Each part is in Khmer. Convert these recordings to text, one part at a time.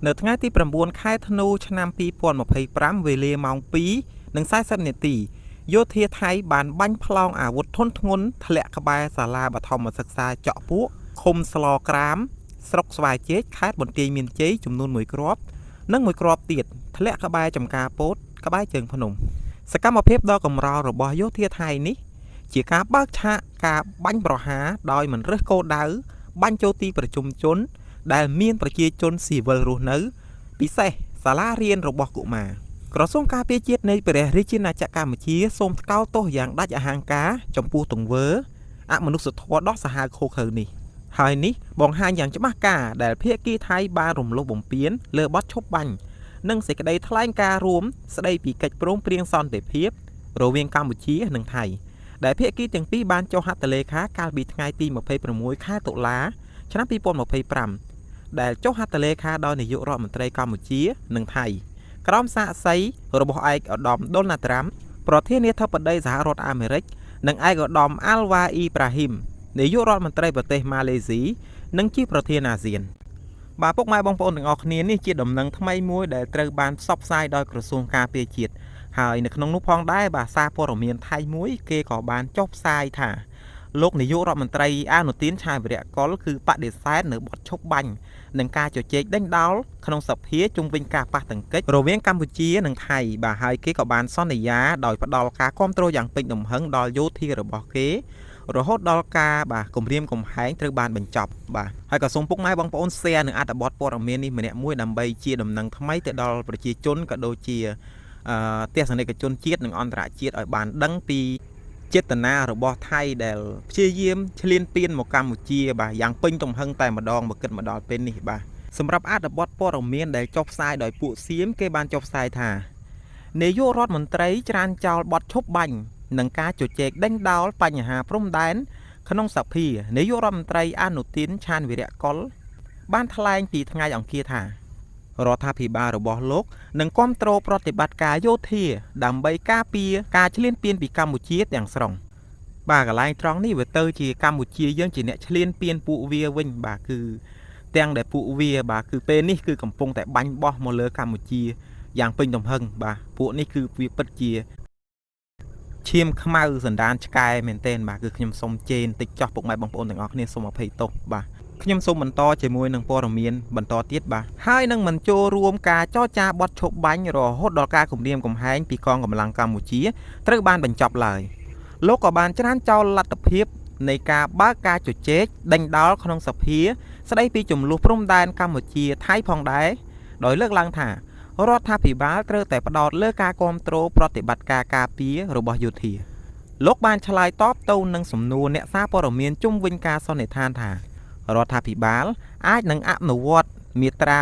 នៅថ្ងៃទី9ខែធ្នូឆ្នាំ2025វេលាម៉ោង2:40នាទីយោធាថៃបានបាញ់ផ្លោងអាវុធធុនធ្ងន់ធ្លាក់ក្បែរសាលាបឋមសិក្សាចក់ពួកឃុំស្លក្រាមស្រុកស្វាយជែកខេត្តបន្ទាយមានជ័យចំនួន1គ្រាប់និង1គ្រាប់ទៀតធ្លាក់ក្បែរចំការពោតក្បែរជើងភ្នំសកម្មភាពដ៏កម្ររបស់យោធាថៃនេះជាការបើកឆាកការបាញ់ប្រហារដោយមិនរើសគោលដៅបាញ់ចូលទីប្រជុំជនដែលមានប្រជាជនស៊ីវិលរស់នៅពិសេសសាលារៀនរបស់កុមារក្រសួងការពារជាតិនៃព្រះរាជាណាចក្រកម្ពុជាសូមថ្កោលទោសយ៉ាងដាច់អហង្ការចំពោះទង្វើអមនុស្សធម៌ដ៏សាហាវឃោរឃៅនេះហើយនេះបង្ហាញយ៉ាងច្បាស់ការដែលភាគីថៃបានរំលោភបំពានលើបទឈប់បាញ់និងសេចក្តីថ្លែងការណ៍រួមស្តីពីកិច្ចព្រមព្រៀងសន្តិភាពរវាងកម្ពុជានិងថៃដែលភាគីទាំងពីរបានចុះហត្ថលេខាកាលពីថ្ងៃទី26ខែតុលាឆ្នាំ2025ដែលចុះហត្ថលេខាដោយនាយករដ្ឋមន្ត្រីកម្ពុជានិងថៃក្រោមសាក្សីរបស់ឯកឧត្តមដូណាល់ត្រាំប្រធានាធិបតីសហរដ្ឋអាមេរិកនិងឯកឧត្តមអាល់វ៉ាអ៊ីប្រាហ៊ីមនាយករដ្ឋមន្ត្រីប្រទេសម៉ាឡេស៊ីនិងជាប្រធានអាស៊ានបាទពុកម៉ែបងប្អូនទាំងអស់គ្នានេះជាដំណឹងថ្មីមួយដែលត្រូវបានផ្សព្វផ្សាយដោយក្រសួងការពារជាតិហើយនៅក្នុងនោះផងដែរបាទសារព័ត៌មានថៃមួយគេក៏បានចុះផ្សាយថាលោកនាយករដ្ឋមន្ត្រីអនុទានឆាយវរៈកុលគឺបដិសេធនៅបទឈប់បាញ់នឹងការជជែកដេញដោលក្នុងសភាជុំវិញការប៉ះទង្គិចរវាងកម្ពុជានិងថៃបាទហើយគេក៏បានសន្យាដោយផ្ដល់ការគ្រប់គ្រងយ៉ាងពេញទំហឹងដល់យោធារបស់គេរហូតដល់ការបាទគម្រាមកំហែងត្រូវបានបញ្ចប់បាទហើយក៏សូមពុកម៉ែបងប្អូន share នឹងអត្ថបទព័ត៌មាននេះម្នាក់មួយដើម្បីជាដំណឹងថ្មីទៅដល់ប្រជាជនក៏ដូចជាទស្សនិកជនជាតិនិងអន្តរជាតិឲ្យបានដឹងពីចេតនារបស់ថៃដែលព្យាយាមឈ្លានពានមកកម្ពុជាបាទយ៉ាងពេញទំហឹងតែម្ដងមកគិតមកដល់ពេលនេះបាទសម្រាប់អត្ថបទព័ត៌មានដែលចុះផ្សាយដោយពួកសៀមគេបានចុះផ្សាយថានាយករដ្ឋមន្ត្រីច្រានចោលបទឈប់បាញ់នឹងការជជែកដេញដោលបញ្ហាព្រំដែនក្នុងសភានាយករដ្ឋមន្ត្រីអនុទានឆានវីរៈកុលបានថ្លែងពីថ្ងៃអង្គារថារដ្ឋាភិបាលរបស់លោកនឹងគ្រប់គ្រងប្រតិបត្តិការយោធាដើម្បីការពារការឈ្លានពានពីកម្ពុជាទាំងស្រុងបាទកន្លែងត្រង់នេះវាទៅជាកម្ពុជាយើងជាអ្នកឈ្លានពានពួកវាវិញបាទគឺទាំងដែលពួកវាបាទគឺពេលនេះគឺកំពុងតែបាញ់បោះមកលើកម្ពុជាយ៉ាងពេញទំហឹងបាទពួកនេះគឺវាពិតជាឈាមខ្មៅសណ្ដានឆ្កែមែនទែនបាទគឺខ្ញុំសូមជេរតិចចោះពុកម៉ែបងប្អូនទាំងអស់គ្នាសូមអភ័យទោសបាទខ្ញុំសូមបន្តជាមួយនឹងព័ត៌មានបន្តទៀតបាទហើយនឹងមិនចូលរួមការចរចាបទឈប់បាញ់រហូតដល់ការគម្រាមកំហែងពីកងកម្លាំងកម្ពុជាត្រូវបានបញ្ចប់ឡើយលោកក៏បានច្រានចោលលទ្ធភាពនៃការបើកការជជែកដេញដោលក្នុងសភាស្ដីពីចំនួនព្រំដែនកម្ពុជាថៃផងដែរដោយលើកឡើងថារដ្ឋាភិបាលត្រូវតែផ្ដោតលើការគ្រប់គ្រងប្រតិបត្តិការការពាររបស់យោធាលោកបានឆ្លើយតបទៅនឹងសំណួរអ្នកសារព័ត៌មានជុំវិញការសន្និដ្ឋានថារដ្ឋាភិបាលអាចនឹងអនុវត្តមាត្រា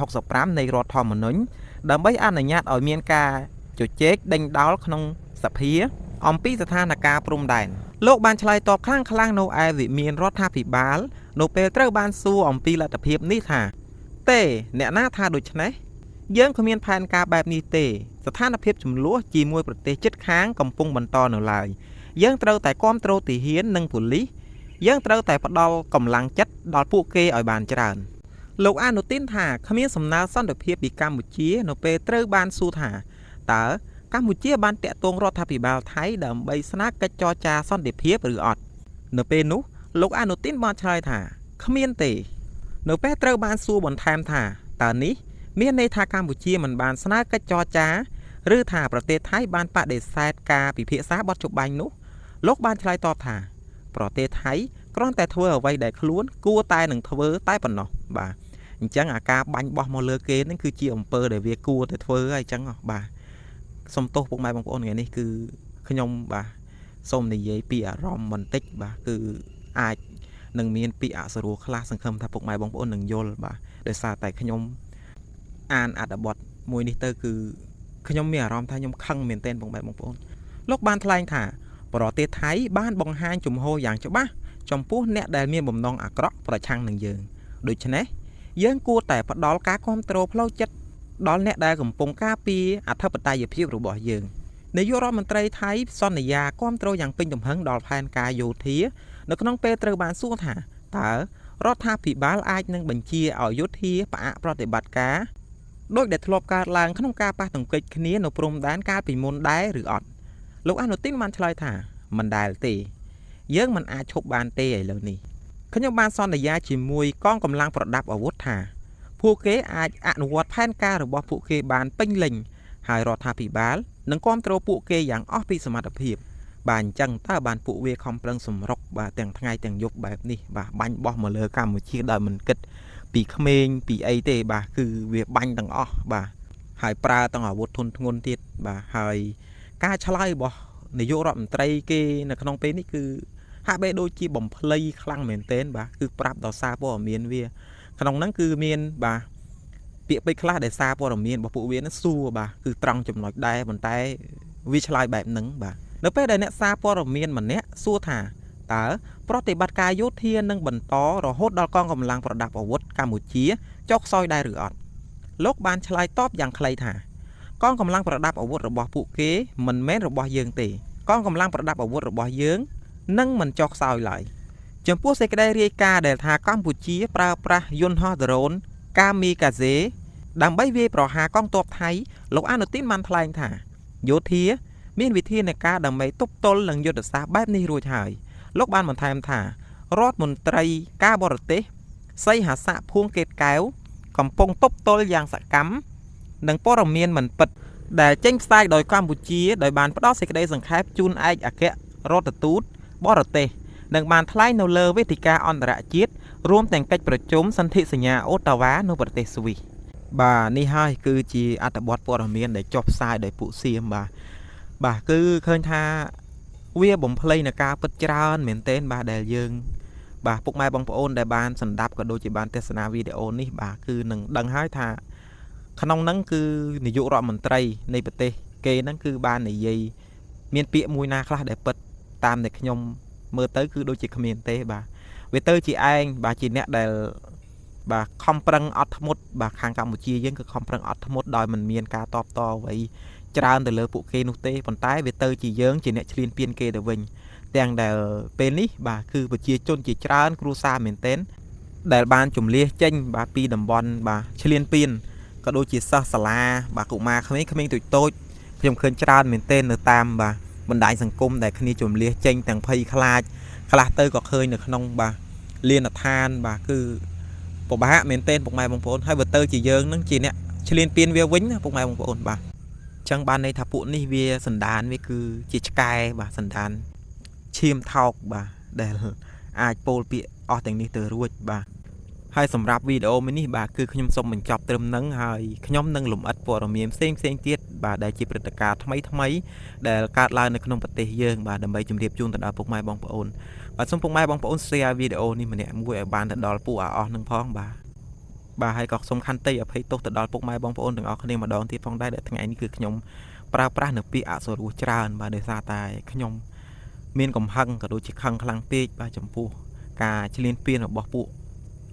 165នៃរដ្ឋធម្មនុញ្ញដើម្បីអនុញ្ញាតឲ្យមានការជជែកដេញដោលក្នុងសភាអំពីស្ថានភាពព្រំដែនលោកបានឆ្លើយតបខ្លាំងនៅឯវិមានរដ្ឋាភិបាលនៅពេលត្រូវបានសួរអំពីលទ្ធភាពនេះថាទេអ្នកណាថាដូច្នេះយើងគ្មានផែនការបែបនេះទេស្ថានភាពចំនួនជាមួយប្រទេសជិតខាងកំពុងបន្តនៅឡើយយើងត្រូវតែគ្រប់គ្រងទាហាននិងប៉ូលីសយើងត្រូវតែផ្ដល់កម្លាំងចិត្តដល់ពួកគេឲ្យបានច្រើនលោកអនុទានថាគ្មានសំណើសន្តិភាពពីកម្ពុជានៅពេលត្រូវបានសួរថាតើកម្ពុជាបានតាក់ទងរដ្ឋាភិបាលថៃដើម្បីស្នើកិច្ចចរចាសន្តិភាពឬអត់នៅពេលនោះលោកអនុទានបានឆ្លើយថាគ្មានទេនៅពេលត្រូវបានសួរបន្ថែមថាតើនេះមានន័យថាកម្ពុជាមិនបានស្នើកិច្ចចរចាឬថាប្រទេសថៃបានបដិសេធការពិភាក្សាបទជប់បាញ់នោះលោកបានឆ្លើយតបថាប្រទេសថៃគ្រាន់តែធ្វើអ្វីដែលខ្លួនគួរតែនឹងធ្វើតែប៉ុណ្ណោះបាទអញ្ចឹងអាការបាញ់បោះមកលើគេនឹងគឺជាអំពើដែលវាគួរតែធ្វើហើយអញ្ចឹងបាទសូមទោសពុកម៉ែបងប្អូនថ្ងៃនេះគឺខ្ញុំបាទសូមនិយាយពីអារម្មណ៍បន្តិចបាទគឺអាចនឹងមានពាក្យអសុរោះខ្លះសង្ឃឹមថាពុកម៉ែបងប្អូននឹងយល់បាទដោយសារតែខ្ញុំអានអត្ថបទមួយនេះទៅគឺខ្ញុំមានអារម្មណ៍ថាខ្ញុំខឹងមែនទែនពុកម៉ែបងប្អូនលោកបានថ្លែងថាប្រទេសថៃបានបង្ហាញជំហរយ៉ាងច្បាស់ចំពោះអ្នកដែលមានបំណងអាក្រក់ប្រឆាំងនឹងយើងដូច្នេះយើងគួរតែផ្ដល់ការគ្រប់គ្រងផ្លូវចិត្តដល់អ្នកដែលកំពុងការពារអធិបតេយ្យភាពរបស់យើងនាយករដ្ឋមន្ត្រីថៃសន្យាគ្រប់គ្រងយ៉ាងពេញទំហឹងដល់ផែនការយោធានៅក្នុងពេលត្រូវបានសួរថាតើ រដ្ឋាភិបាលអាចនឹងបញ្ជាឲ្យយោធាផ្អាកប្រតិបត្តិការដោយដែលធ្លាប់កើតឡើងក្នុងការប៉ះទង្គិចគ្នានៅព្រំដែនកាលពីមុនដែរឬអត់លោកអនុទានបានឆ្លើយថាមិនដែលទេយើងមិនអាចឈប់បានទេឥឡូវនេះខ្ញុំបានសន្យាជាមួយកងកម្លាំងប្រដាប់អាវុធថាពួកគេអាចអនុវត្តផែនការរបស់ពួកគេបានពេញលេញហើយរដ្ឋាភិបាលនឹងគ្រប់គ្រងពួកគេយ៉ាងអស់ពីសមត្ថភាពបាទអញ្ចឹងតើបានពួកវាខំប្រឹងសម្រុកបាទទាំងថ្ងៃទាំងយប់បែបនេះបាទបាញ់បោះមកលើកម្ពុជាដោយមិនគិតពីក្មេងពីអីទេបាទគឺវាបាញ់ទាំងអស់បាទហើយប្រើទាំងអាវុធធុនធ្ងន់ទៀតបាទហើយការឆ្លើយរបស់នាយករដ្ឋមន្ត្រីគេនៅក្នុងពេលនេះគឺហាក់បីដូចជាបំភ្លៃខ្លាំងមែនទែនបាទគឺប្រាប់ដល់សារព័ត៌មានវាក្នុងហ្នឹងគឺមានបាទពាក្យពេចន៍ខ្លះដែលសារព័ត៌មានរបស់ពួកវានឹងសួរបាទគឺត្រង់ចំណុចដែរប៉ុន្តែវាឆ្លើយបែបហ្នឹងបាទនៅពេលដែលអ្នកសារព័ត៌មានម្នាក់សួរថាតើប្រតិបត្តិការយោធានឹងបន្តរហូតដល់កងកម្លាំងប្រដាប់អាវុធកម្ពុជាចុះខ្សោយដែរឬអត់លោកបានឆ្លើយតបយ៉ាងខ្លីថាកងកម្លាំងប្រដាប់អាវុធរបស់ពួកគេមិនមែនរបស់យើងទេកងកម្លាំងប្រដាប់អាវុធរបស់យើងនឹងមិនចុះខ្សោយឡើយចំពោះសេចក្តីរាយការណ៍ដែលថាកម្ពុជាប្រើប្រាស់យន្តហោះដ្រូនកាមីកាហ្សេដើម្បីវាយប្រហារកងទ័ពថៃលោកអនុទានបានថ្លែងថាយោធាមានវិធានការដើម្បីទប់ទល់នឹងយុទ្ធសាស្ត្របែបនេះរួចហើយលោកបានបន្ថែមថារដ្ឋមន្ត្រីការបរទេសសីហស័កភួងកេតកែវកំពុងទប់ទល់យ៉ាងសកម្មនឹងព័ត៌មានមិនពិតដែលចេញផ្សាយដោយកម្ពុជាដោយបានផ្ដល់សេចក្តីសង្ខេបជូនឯកអគ្គរដ្ឋទូតបរទេសនិងបានថ្លែងនៅលើវេទិកាអន្តរជាតិរួមទាំងកិច្ចប្រជុំសន្ធិសញ្ញាអូតាវ៉ានៅប្រទេសស្វីសបាទនេះហើយគឺជាអត្ថបទព័ត៌មានដែលចុះផ្សាយដោយពួកសៀមបាទគឺឃើញថាវាបំភ្លៃនៃការពិតច្រើនមែនទែនបាទដែលយើងបាទពុកម៉ែបងប្អូនដែលបានសម្ដាប់ក៏ដូចជាបានទស្សនាវីដេអូនេះបាទគឺនឹងដឹងហើយថាក្នុងហ្នឹងគឺនាយករដ្ឋមន្ត្រីនៃប្រទេសគេហ្នឹងគឺបាននិយាយមានពាក្យមួយណាខ្លះដែលពិតតាមដែលខ្ញុំមើលទៅគឺដូចជាគ្មានទេបាទវាទៅជាឯងបាទជាអ្នកដែលបាទខំប្រឹងអត់ធ្មត់បាទខាងកម្ពុជាយើងគឺខំប្រឹងអត់ធ្មត់ដោយមិនមានការតបតអ្វីច្រើនទៅលើពួកគេនោះទេប៉ុន្តែវាទៅជាយើងជាអ្នកឈ្លានពានគេទៅវិញទាំងដែលពេលនេះបាទគឺប្រជាជនជាច្រើនគ្រួសារមែនទែនដែលបានជំលះចេញបាទពីតំបន់បាទឈ្លានពានក៏ដូចជាសិស្សសាលាបាទកុមារក្មេងៗតូចខ្ញុំឃើញច្រើនមែនទែននៅតាមបាទបណ្ដាញសង្គមដែលគ្នាជំលះចេញទាំងភ័យខ្លាចខ្លះទៅក៏ឃើញនៅក្នុងបាទលានដ្ឋានបាទគឺពិបាកមែនទែនពុកម៉ែបងប្អូនហើយបើទៅជាយើងនឹងជាអ្នកឈ្លានពានវាវិញណាពុកម៉ែបងប្អូនបាទចឹងបានន័យថាពួកនេះវាសន្តានវាគឺជាឆ្កែបាទសន្តានឈាមថោកបាទដែលអាចពោលពាក្យអស់ទាំងនេះទៅរួចបាទហើយសម្រាប់វីដេអូមួយនេះបាទគឺខ្ញុំសូមបញ្ចប់ត្រឹមហ្នឹងហើយខ្ញុំនឹងលម្អិតព័ត៌មានផ្សេងទៀតបាទដែលជាព្រឹត្តិការណ៍ថ្មីដែលកើតឡើងនៅក្នុងប្រទេសយើងបាទដើម្បីជម្រាបជូនទៅដល់ពុកម៉ែបងប្អូនបាទសូមពុកម៉ែបងប្អូន share វីដេអូនេះម្នាក់មួយឲ្យបានទៅដល់ពួកអស់នឹងផងបាទហើយក៏សូមខន្តីអភ័យទោសទៅដល់ពុកម៉ែបងប្អូនទាំងអស់គ្នាម្ដងទៀតផងដែរដែលថ្ងៃនេះគឺខ្ញុំប្រើប្រាស់នៅពាក្យអសុរោះច្រើនបាទដោយសារតែខ្ញុំមានកំហឹងក៏ដូចជាខឹងខ្លាំងពេកបាទចំពោះការឈ្លានពានរបស់ពួក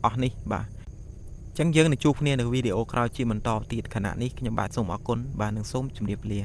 អស់នេះបាទអញ្ចឹងយើងនឹងជួបគ្នានៅវីដេអូក្រោយជាបន្តទៀតខណៈនេះខ្ញុំបាទសូមអរគុណបាទនិងសូមជម្រាបលា